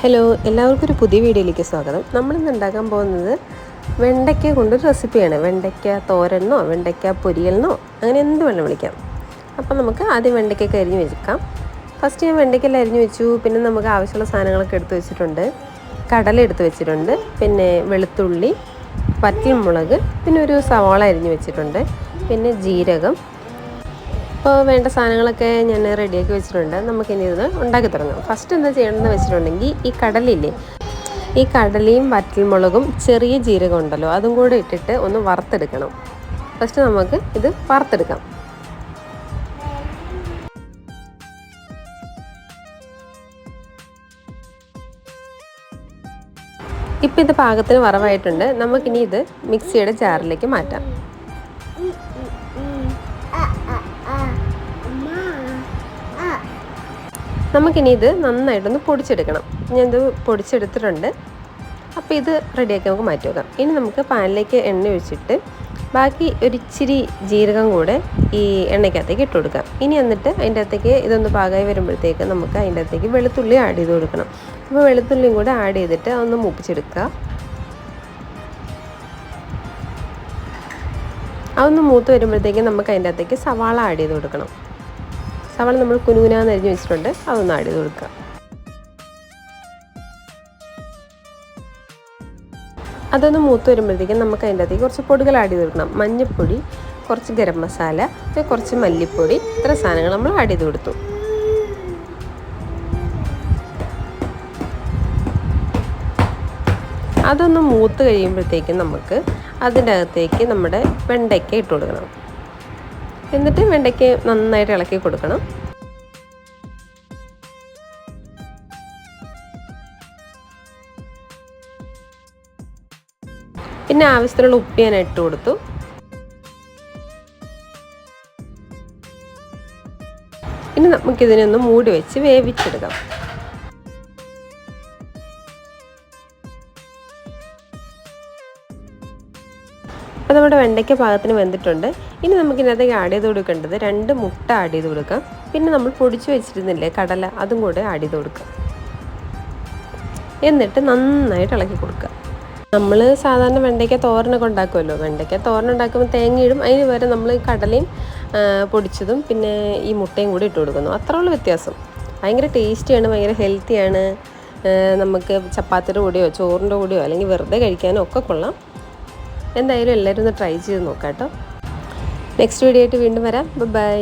Hello, എല്ലാവർക്കും ഒരു പുതിയ വീഡിയോയിലേക്ക് സ്വാഗതം. നമ്മളിന്ന് ഉണ്ടാക്കാൻ പോകുന്നത് വെണ്ടയ്ക്ക കൊണ്ടൊരു റെസിപ്പിയാണ്. വെണ്ടയ്ക്ക തോരനോ വെണ്ടയ്ക്ക പൊരിയലിനോ അങ്ങനെ എന്ത് വേണം വിളിക്കാം. അപ്പം നമുക്ക് ആദ്യം വെണ്ടയ്ക്കൊക്കെ അരിഞ്ഞ് വെക്കാം. ഫസ്റ്റ് ഞാൻ വെണ്ടയ്ക്കെല്ലാം അരിഞ്ഞ് വെച്ചു. പിന്നെ നമുക്ക് ആവശ്യമുള്ള സാധനങ്ങളൊക്കെ എടുത്ത് വെച്ചിട്ടുണ്ട്. കടല എടുത്ത് വെച്ചിട്ടുണ്ട്, പിന്നെ വെളുത്തുള്ളി, വറ്റൽമുളക്, പിന്നെ ഒരു സവാള അരിഞ്ഞ് വെച്ചിട്ടുണ്ട്, പിന്നെ ജീരകം. അപ്പോൾ വേണ്ട സാധനങ്ങളൊക്കെ ഞാൻ റെഡിയാക്കി വെച്ചിട്ടുണ്ട്. നമുക്കിനി ഇത് ഉണ്ടാക്കി തുടങ്ങാം. ഫസ്റ്റ് എന്താ ചെയ്യേണ്ടതെന്ന് വെച്ചിട്ടുണ്ടെങ്കിൽ ഈ കടലയില്ലേ, ഈ കടലയും വറ്റൽമുളകും ചെറിയ ജീരകം ഉണ്ടല്ലോ അതും കൂടെ ഇട്ടിട്ട് ഒന്ന് വറുത്തെടുക്കണം. ഫസ്റ്റ് നമുക്ക് ഇത് വറുത്തെടുക്കാം. ഇപ്പം ഇത് പാകത്തിന് വറവായിട്ടുണ്ട്. നമുക്കിനി ഇത് മിക്സിയുടെ ജാറിലേക്ക് മാറ്റാം. നമുക്കിനി ഇത് നന്നായിട്ടൊന്ന് പൊടിച്ചെടുക്കണം. ഞാനിത് പൊടിച്ചെടുത്തിട്ടുണ്ട്. അപ്പോൾ ഇത് റെഡിയാക്കി നമുക്ക് മാറ്റി വെക്കാം. ഇനി നമുക്ക് പാനിലേക്ക് എണ്ണ ഒഴിച്ചിട്ട് ബാക്കി ഒരിച്ചിരി ജീരകം കൂടെ ഈ എണ്ണയ്ക്കകത്തേക്ക് ഇട്ട് കൊടുക്കാം. ഇനി എന്നിട്ട് അതിൻ്റെ അകത്തേക്ക് ഇതൊന്ന് പാകമായി വരുമ്പോഴത്തേക്ക് നമുക്ക് അതിൻ്റെ അകത്തേക്ക് വെളുത്തുള്ളി ആഡ് ചെയ്ത് കൊടുക്കണം. അപ്പോൾ വെളുത്തുള്ളിയും കൂടെ ആഡ് ചെയ്തിട്ട് അതൊന്ന് മൂപ്പിച്ചെടുക്കുക. അതൊന്ന് മൂത്ത് വരുമ്പോഴത്തേക്ക് നമുക്ക് അതിൻ്റെ അകത്തേക്ക് സവാള ആഡ് ചെയ്ത് കൊടുക്കണം. സവാള നമ്മൾ കുനുകുനാന്ന് അരിഞ്ഞ് വെച്ചിട്ടുണ്ട്, അതൊന്ന് ആഡ് ചെയ്ത് കൊടുക്കുക. അതൊന്ന് മൂത്ത് വരുമ്പോഴത്തേക്കും നമുക്ക് അതിൻ്റെ അകത്തേക്ക് കുറച്ച് പൊടികൾ ആഡ് ചെയ്ത് കൊടുക്കണം. മഞ്ഞൾപ്പൊടി, കുറച്ച് ഗരം മസാല, കുറച്ച് മല്ലിപ്പൊടി, ഇത്ര സാധനങ്ങൾ നമ്മൾ ആഡ് ചെയ്ത് കൊടുത്തു. അതൊന്ന് മൂത്ത് കഴിയുമ്പോഴത്തേക്കും നമുക്ക് അതിൻ്റെ അകത്തേക്ക് നമ്മുടെ വെണ്ടയ്ക്ക ഇട്ട് കൊടുക്കണം. എന്നിട്ട് വെണ്ടയ്ക്ക് നന്നായിട്ട് ഇളക്കി കൊടുക്കണം. പിന്നെ ആവശ്യത്തിനുള്ള ഉപ്പ് ഞാൻ ഇട്ട് കൊടുത്തു. ഇനി നമുക്കിതിനൊന്ന് മൂടി വെച്ച് വേവിച്ചെടുക്കാം. അപ്പോൾ നമ്മുടെ വെണ്ടയ്ക്ക പാകത്തിന് വെന്തിട്ടുണ്ട്. ഇനി നമുക്കിതിനകത്തേക്ക് ആഡ് ചെയ്ത് കൊടുക്കേണ്ടത് 2 മുട്ട ആഡ് ചെയ്ത് കൊടുക്കാം. പിന്നെ നമ്മൾ പൊടിച്ച് വെച്ചിരുന്നില്ലേ കടല, അതും കൂടെ ആഡ് ചെയ്ത് കൊടുക്കാം. എന്നിട്ട് നന്നായിട്ട് ഇളക്കി കൊടുക്കുക. നമ്മൾ സാധാരണ വെണ്ടയ്ക്ക തോരനൊക്കെ ഉണ്ടാക്കുമല്ലോ, വെണ്ടയ്ക്ക തോരൻ ഉണ്ടാക്കുമ്പോൾ തേങ്ങയിടും. അതിന് വരെ നമ്മൾ കടലയും പൊടിച്ചതും പിന്നെ ഈ മുട്ടയും കൂടി ഇട്ട് കൊടുക്കുന്നു. അത്രയുള്ള വ്യത്യാസം. ഭയങ്കര ടേസ്റ്റിയാണ്, ഭയങ്കര ഹെൽത്തിയാണ്. നമുക്ക് ചപ്പാത്തിയുടെ കൂടെയോ ചോറിൻ്റെ കൂടെയോ അല്ലെങ്കിൽ വെറുതെ കഴിക്കാനോ ഒക്കെ കൊള്ളാം. എന്തായാലും എല്ലാവരും ഒന്ന് ട്രൈ ചെയ്ത് നോക്കാം കേട്ടോ. നെക്സ്റ്റ് വീഡിയോ ആയിട്ട് വീണ്ടും വരാം. ബൈ.